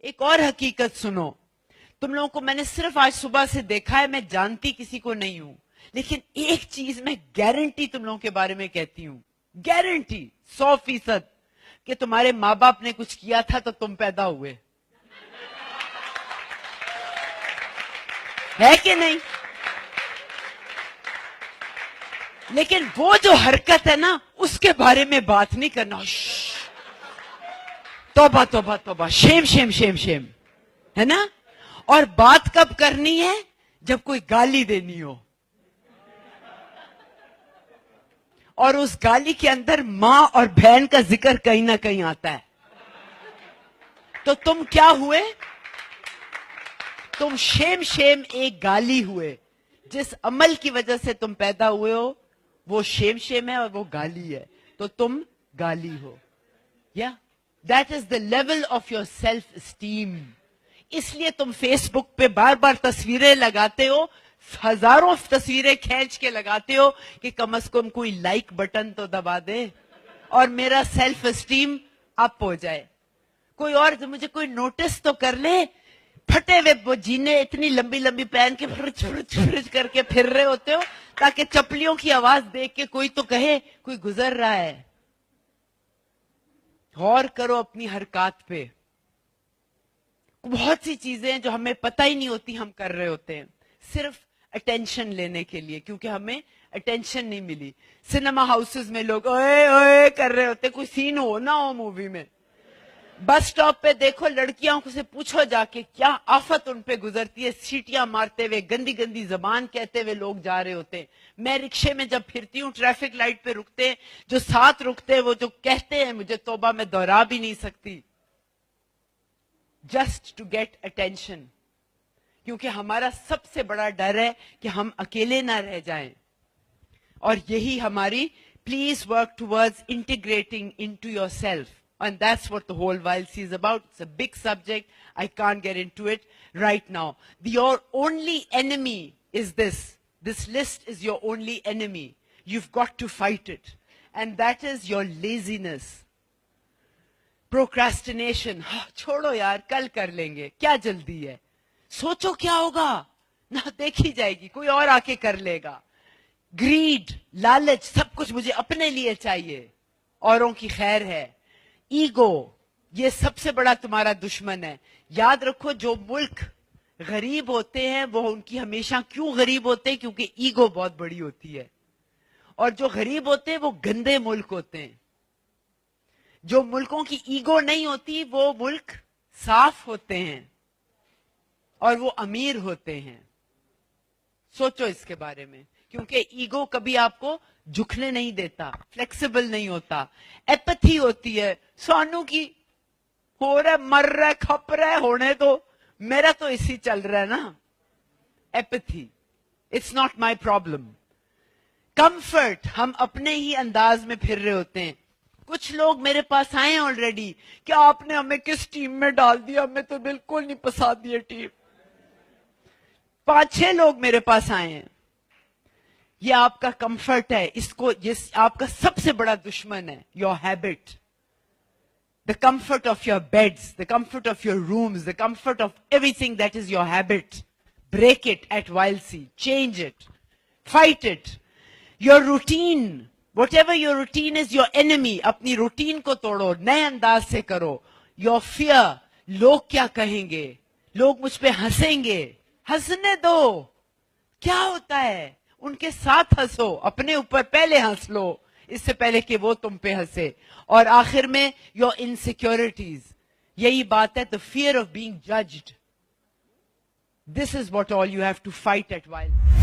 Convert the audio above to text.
ایک اور حقیقت سنو, تم لوگوں کو میں نے صرف آج صبح سے دیکھا ہے, میں جانتی کسی کو نہیں ہوں, لیکن ایک چیز میں گارنٹی تم لوگوں کے بارے میں کہتی ہوں, گارنٹی 100%, کہ تمہارے ماں باپ نے کچھ کیا تھا تو تم پیدا ہوئے. ہے کہ نہیں؟ لیکن وہ جو حرکت ہے نا, اس کے بارے میں بات نہیں کرنا. توبہ توبہ توبہ, شیم شیم شیم شیم, ہے نا. اور بات کب کرنی ہے؟ جب کوئی گالی دینی ہو, اور اس گالی کے اندر ماں اور بہن کا ذکر کہیں نہ کہیں آتا ہے. تو تم کیا ہوئے؟ تم شیم شیم ایک گالی ہوئے. جس عمل کی وجہ سے تم پیدا ہوئے ہو وہ شیم شیم ہے اور وہ گالی ہے, تو تم گالی ہو. یا that is the level of your self esteem. اس لیے تم فیس بک پہ بار بار تصویریں لگاتے ہو, ہزاروں تصویریں کھینچ کے لگاتے ہو کہ کم از کم کوئی لائک بٹن تو دبا دے اور میرا سیلف اسٹیم اپ ہو جائے. کوئی اور مجھے کوئی نوٹس تو کر لے. پھٹے ہوئے وہ جینے اتنی لمبی لمبی پہن کے فرج کر کے پھر رہے ہوتے ہو تاکہ چپلیوں کی آواز دیکھ کے کوئی تو کہے کوئی گزر رہا ہے. غور کرو اپنی حرکات پہ. بہت سی چیزیں جو ہمیں پتہ ہی نہیں ہوتی ہم کر رہے ہوتے ہیں صرف اٹینشن لینے کے لیے, کیونکہ ہمیں اٹینشن نہیں ملی. سنیما ہاؤسز میں لوگ اوئے اوئے کر رہے ہوتے, کوئی سین ہو نہ ہو مووی میں. بس سٹاپ پہ دیکھو لڑکیاں سے پوچھو جا کے کیا آفت ان پہ گزرتی ہے, سیٹیاں مارتے ہوئے گندی گندی زبان کہتے ہوئے لوگ جا رہے ہوتے ہیں. میں رکشے میں جب پھرتی ہوں ٹریفک لائٹ پہ رکتے ہیں, جو ساتھ رکتے ہیں وہ جو کہتے ہیں مجھے توبہ میں دوہرا بھی نہیں سکتی, جسٹ ٹو گیٹ اٹینشن. کیونکہ ہمارا سب سے بڑا ڈر ہے کہ ہم اکیلے نہ رہ جائیں. اور یہی ہماری please work towards integrating into your self. And that's what the whole YLC is about. It's a big subject. I can't get into it right now. Your only enemy is this. This list is your only enemy. You've got to fight it. And that is your laziness. Procrastination. چھوڑو یار, کل کر لیں گے, کیا جلدی ہے, سوچو کیا ہوگا, نہ دیکھی جائے گی, کوئی اور آ کے کر لے گا. گریڈ, لالچ, سب کچھ مجھے اپنے لیے چاہیے, اوروں کی خیر ہے. ایگو, یہ سب سے بڑا تمہارا دشمن ہے. یاد رکھو جو ملک غریب ہوتے ہیں وہ ان کی ہمیشہ کیوں غریب ہوتے ہیں, کیونکہ ایگو بہت بڑی ہوتی ہے. اور جو غریب ہوتے ہیں وہ گندے ملک ہوتے ہیں. جو ملکوں کی ایگو نہیں ہوتی وہ ملک صاف ہوتے ہیں اور وہ امیر ہوتے ہیں. سوچو اس کے بارے میں, کیونکہ ایگو کبھی آپ کو جھکنے نہیں دیتا, فلیکسیبل نہیں ہوتا. ایپتھی ہوتی ہے, سانو کی ہو رہا ہے, مر رہا ہے, کھپ رہا ہے, ہونے دو, میرا تو اسی چل رہا ہے نا. Apathy, it's not my problem. Comfort, ہم اپنے ہی انداز میں پھر رہے ہوتے ہیں. کچھ لوگ میرے پاس آئے ہیں آلریڈی, کیا آپ نے ہمیں کس ٹیم میں ڈال دیا, ہمیں تو بالکل نہیں پسند یہ ٹیم. 5-6 لوگ میرے پاس آئے ہیں. یہ آپ کا کمفرٹ ہے, اس کو آپ کا سب سے بڑا دشمن ہے. Your habit, the comfort of your beds, the comfort of your rooms, the comfort of everything that is your habit. Break it at YLC, change it, fight it. Your routine, whatever your routine is your enemy. اپنی routine کو توڑو, نئے انداز سے کرو. Your fair, لوگ کیا کہیں گے, لوگ مجھ پہ ہنسیں گے, ہنسنے دو, کیا ہوتا ہے, ان کے ساتھ ہنسو, اپنے اوپر پہلے ہنس لو اس سے پہلے کہ وہ تم پہ ہنسے. اور آخر میں یور انسیکیورٹیز, یہی بات ہے, the fear of being judged. This is what all you have to fight at while.